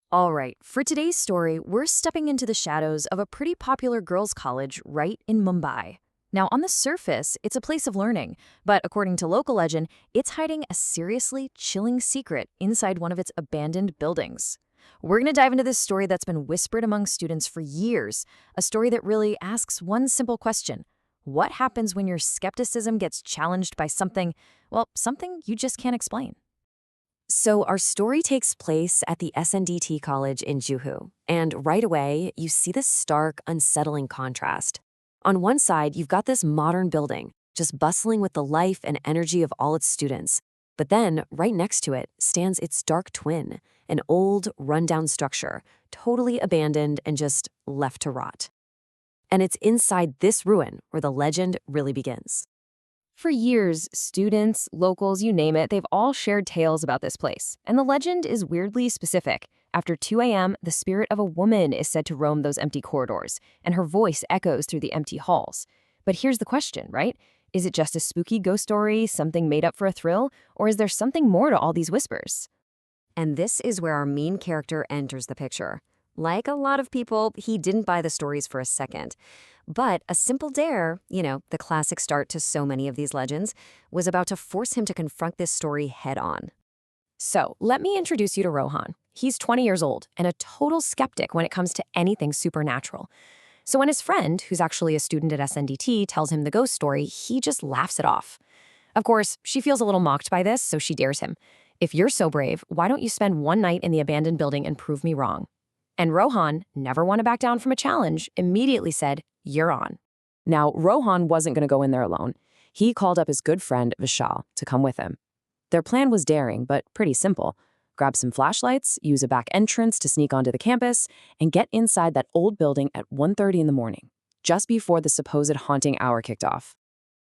All right, for today's story, we're stepping into the shadows of a pretty popular girls' college right in Mumbai. Now, on the surface, it's a place of learning, but according to local legend, it's hiding a seriously chilling secret inside one of its abandoned buildings. We're going to dive into this story that's been whispered among students for years, a story that really asks one simple question. What happens when your skepticism gets challenged by something you just can't explain? So, our story takes place at the SNDT College in Juhu, and right away, you see this stark, unsettling contrast. On one side, you've got this modern building, just bustling with the life and energy of all its students. But then, right next to it, stands its dark twin, an old, rundown structure, totally abandoned and just left to rot. And it's inside this ruin where the legend really begins. For years, students, locals, you name it, they've all shared tales about this place. And the legend is weirdly specific. After 2 a.m., the spirit of a woman is said to roam those empty corridors, and her voice echoes through the empty halls. But here's the question, right? Is it just a spooky ghost story, something made up for a thrill, or is there something more to all these whispers? And this is where our main character enters the picture. Like a lot of people, he didn't buy the stories for a second. But a simple dare, the classic start to so many of these legends, was about to force him to confront this story head on. So, let me introduce you to Rohan. He's 20 years old and a total skeptic when it comes to anything supernatural. So when his friend, who's actually a student at SNDT, tells him the ghost story, he just laughs it off. Of course, she feels a little mocked by this, so she dares him. If you're so brave, why don't you spend one night in the abandoned building and prove me wrong? And Rohan, never want to back down from a challenge, immediately said, "You're on." Now, Rohan wasn't going to go in there alone. He called up his good friend, Vishal, to come with him. Their plan was daring, but pretty simple. Grab some flashlights, use a back entrance to sneak onto the campus, and get inside that old building at 1:30 in the morning, just before the supposed haunting hour kicked off.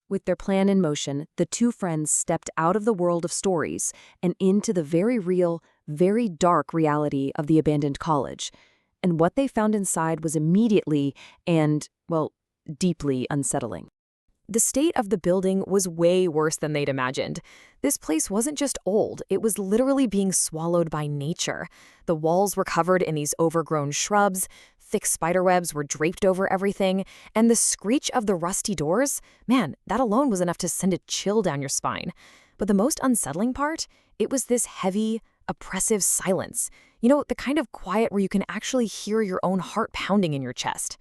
With their plan in motion, the two friends stepped out of the world of stories and into the very real, very dark reality of the abandoned college. And what they found inside was immediately and, well, deeply unsettling. The state of the building was way worse than they'd imagined. This place wasn't just old, it was literally being swallowed by nature. The walls were covered in these overgrown shrubs, thick spiderwebs were draped over everything, and the screech of the rusty doors, man, that alone was enough to send a chill down your spine. But the most unsettling part, it was this heavy, oppressive silence. The kind of quiet where you can actually hear your own heart pounding in your chest.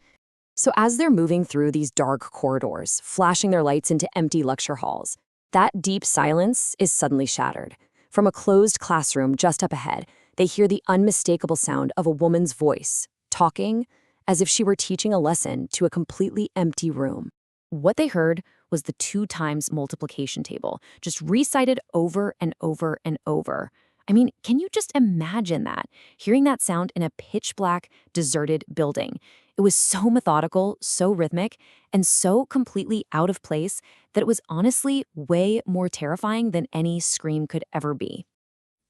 So as they're moving through these dark corridors, flashing their lights into empty lecture halls, that deep silence is suddenly shattered. From a closed classroom just up ahead, they hear the unmistakable sound of a woman's voice, talking as if she were teaching a lesson to a completely empty room. What they heard was the 2 times multiplication table, just recited over and over and over. I mean, can you just imagine that? Hearing that sound in a pitch-black, deserted building. It was so methodical, so rhythmic, and so completely out of place that it was honestly way more terrifying than any scream could ever be.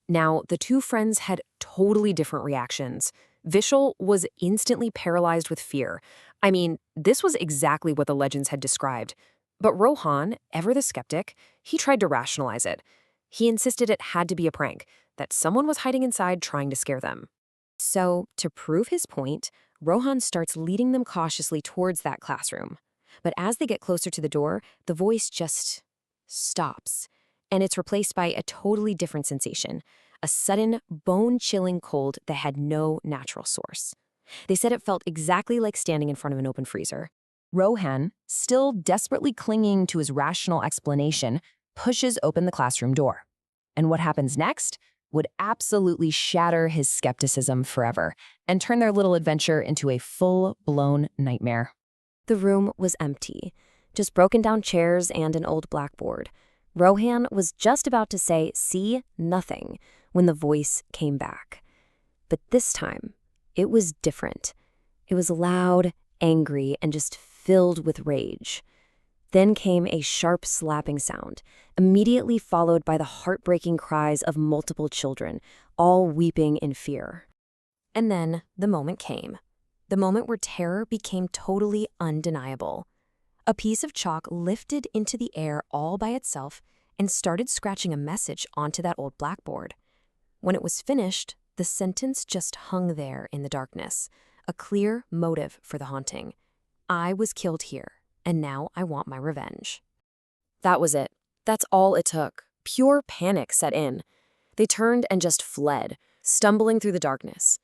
Now, the two friends had totally different reactions. Vishal was instantly paralyzed with fear. I mean, this was exactly what the legends had described. But Rohan, ever the skeptic, he tried to rationalize it. He insisted it had to be a prank, that someone was hiding inside trying to scare them. So, to prove his point, Rohan starts leading them cautiously towards that classroom. But as they get closer to the door, the voice just stops. And it's replaced by a totally different sensation, a sudden, bone-chilling cold that had no natural source. They said it felt exactly like standing in front of an open freezer. Rohan, still desperately clinging to his rational explanation, pushes open the classroom door. And what happens next would absolutely shatter his skepticism forever and turn their little adventure into a full-blown nightmare. The room was empty, just broken down chairs and an old blackboard. Rohan was just about to say, "See, nothing," when the voice came back. But this time, it was different. It was loud, angry, and just filled with rage. Then came a sharp slapping sound, immediately followed by the heartbreaking cries of multiple children, all weeping in fear. And then the moment came. The moment where terror became totally undeniable. A piece of chalk lifted into the air all by itself and started scratching a message onto that old blackboard. When it was finished, The sentence just hung there in the darkness, a clear motive for the haunting. I was killed here, and now I want my revenge. That was it. That's all it took. Pure panic set in. They turned and just fled, stumbling through the darkness.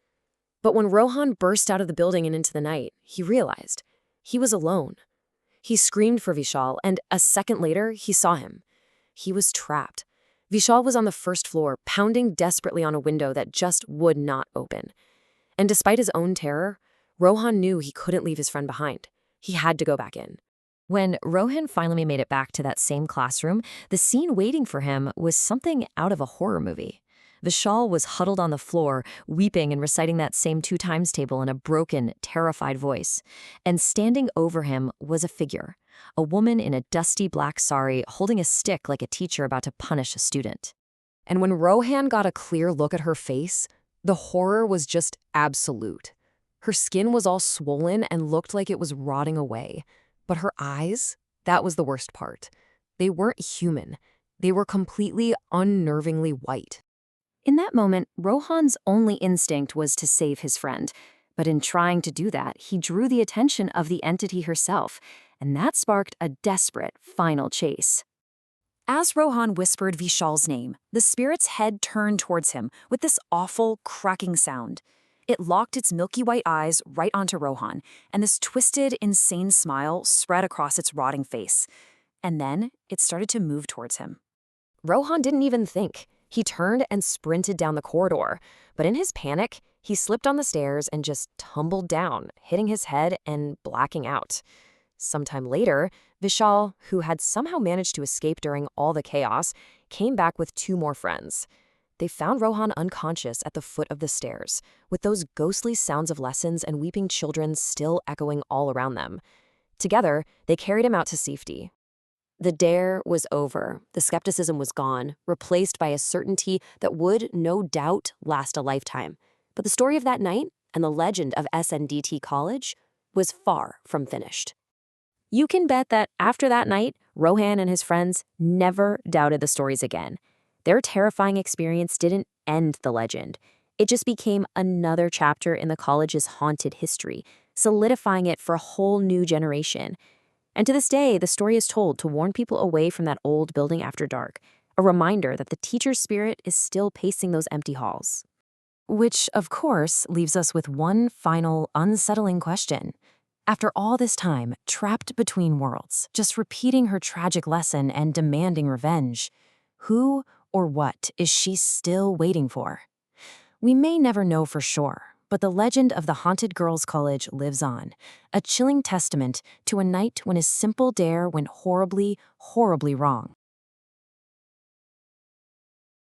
But when Rohan burst out of the building and into the night, he realized he was alone. He screamed for Vishal, and a second later, he saw him. He was trapped. Vishal was on the first floor, pounding desperately on a window that just would not open. And despite his own terror, Rohan knew he couldn't leave his friend behind. He had to go back in. When Rohan finally made it back to that same classroom, the scene waiting for him was something out of a horror movie. Vishal was huddled on the floor, weeping and reciting that same 2 times table in a broken, terrified voice. And standing over him was a figure, a woman in a dusty black sari holding a stick like a teacher about to punish a student. And when Rohan got a clear look at her face, the horror was just absolute. Her skin was all swollen and looked like it was rotting away. But her eyes, that was the worst part. They weren't human. They were completely unnervingly white. In that moment, Rohan's only instinct was to save his friend. But in trying to do that, he drew the attention of the entity herself, and that sparked a desperate final chase. As Rohan whispered Vishal's name, the spirit's head turned towards him with this awful, cracking sound. It locked its milky white eyes right onto Rohan, and this twisted, insane smile spread across its rotting face. And then it started to move towards him. Rohan didn't even think. He turned and sprinted down the corridor, but in his panic, he slipped on the stairs and just tumbled down, hitting his head and blacking out. Sometime later, Vishal, who had somehow managed to escape during all the chaos, came back with 2 more friends. They found Rohan unconscious at the foot of the stairs, with those ghostly sounds of lessons and weeping children still echoing all around them. Together, they carried him out to safety. The dare was over. The skepticism was gone, replaced by a certainty that would, no doubt, last a lifetime. But the story of that night and the legend of SNDT College was far from finished. You can bet that after that night, Rohan and his friends never doubted the stories again. Their terrifying experience didn't end the legend. It just became another chapter in the college's haunted history, solidifying it for a whole new generation. And to this day, the story is told to warn people away from that old building after dark, a reminder that the teacher's spirit is still pacing those empty halls. Which, of course, leaves us with one final unsettling question. After all this time, trapped between worlds, just repeating her tragic lesson and demanding revenge, who or what is she still waiting for? We may never know for sure, but the legend of the Haunted Girls' College lives on, a chilling testament to a night when a simple dare went horribly, horribly wrong.